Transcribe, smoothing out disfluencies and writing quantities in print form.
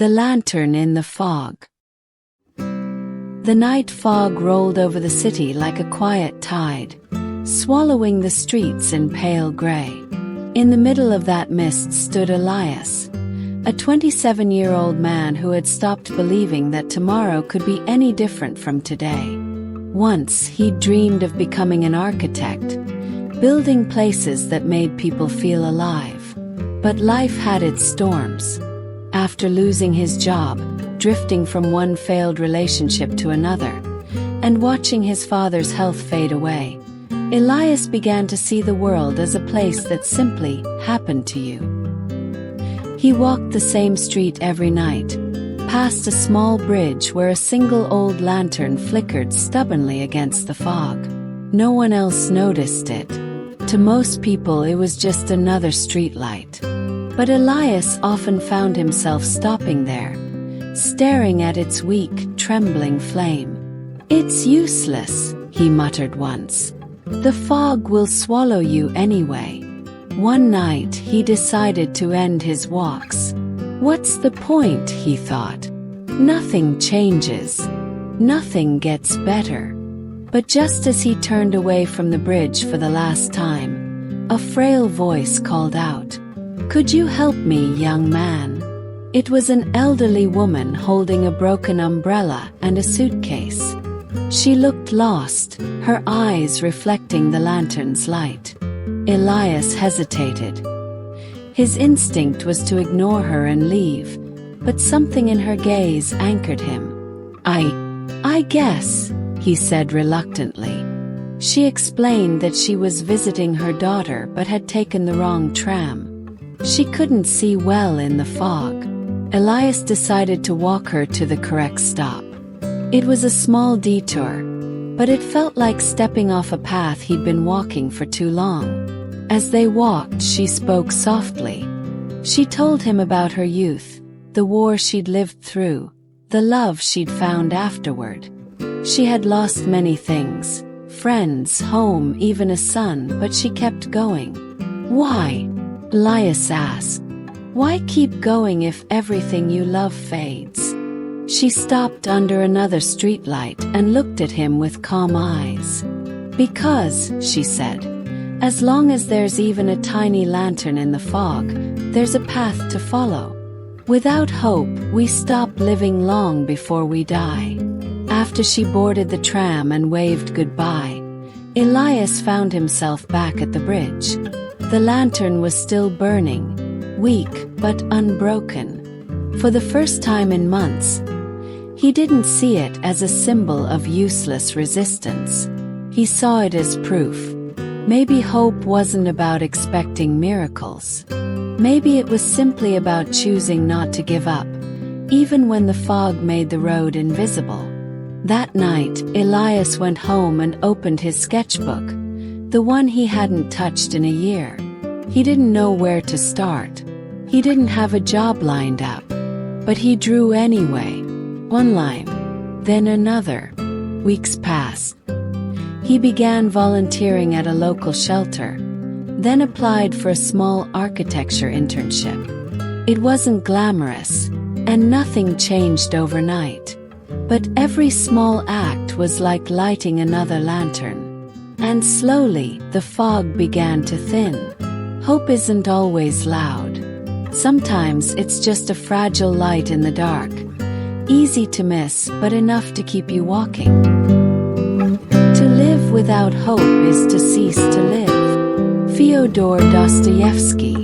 The lantern in the fog. The night fog rolled over the city like a quiet tide, swallowing the streets in pale gray. In the middle of that mist stood Elias, a 27-year-old man who had stopped believing that tomorrow could be any different from today. Once he'd dreamed of becoming an architect, building places that made people feel alive. But life had its storms. After losing his job, drifting from one failed relationship to another, and watching his father's health fade away, Elias began to see the world as a place that simply happened to you. He walked the same street every night, past a small bridge where a single old lantern flickered stubbornly against the fog. No one else noticed it. To most people it was just another streetlight. But Elias often found himself stopping there, staring at its weak, trembling flame. "It's useless," he muttered once. "The fog will swallow you anyway." One night he decided to end his walks. "What's the point?" he thought. "Nothing changes. Nothing gets better." But just as he turned away from the bridge for the last time, a frail voice called out, "Could you help me, young man?" It was an elderly woman holding a broken umbrella and a suitcase. She looked lost, her eyes reflecting the lantern's light. Elias hesitated. His instinct was to ignore her and leave, but something in her gaze anchored him. I guess," he said reluctantly. She explained that she was visiting her daughter but had taken the wrong tram. She couldn't see well in the fog. Elias decided to walk her to the correct stop. It was a small detour, but it felt like stepping off a path he'd been walking for too long. As they walked, she spoke softly. She told him about her youth, the war she'd lived through, the love she'd found afterward. She had lost many things, friends, home, even a son, but she kept going. "Why?" Elias asked. "Why keep going if everything you love fades?" She stopped under another streetlight and looked at him with calm eyes. "Because," she said, "as long as there's even a tiny lantern in the fog, there's a path to follow. Without hope, we stop living long before we die." After she boarded the tram and waved goodbye, Elias found himself back at the bridge. The lantern was still burning, weak but unbroken. For the first time in months, he didn't see it as a symbol of useless resistance. He saw it as proof. Maybe hope wasn't about expecting miracles. Maybe it was simply about choosing not to give up, even when the fog made the road invisible. That night, Elias went home and opened his sketchbook, the one he hadn't touched in a year. He didn't know where to start. He didn't have a job lined up. But he drew anyway. One line, then another. Weeks passed. He began volunteering at a local shelter, then applied for a small architecture internship. It wasn't glamorous, and nothing changed overnight. But every small act was like lighting another lantern. And slowly, the fog began to thin. Hope isn't always loud. Sometimes it's just a fragile light in the dark, easy to miss but enough to keep you walking. To live without hope is to cease to live. Fyodor Dostoevsky.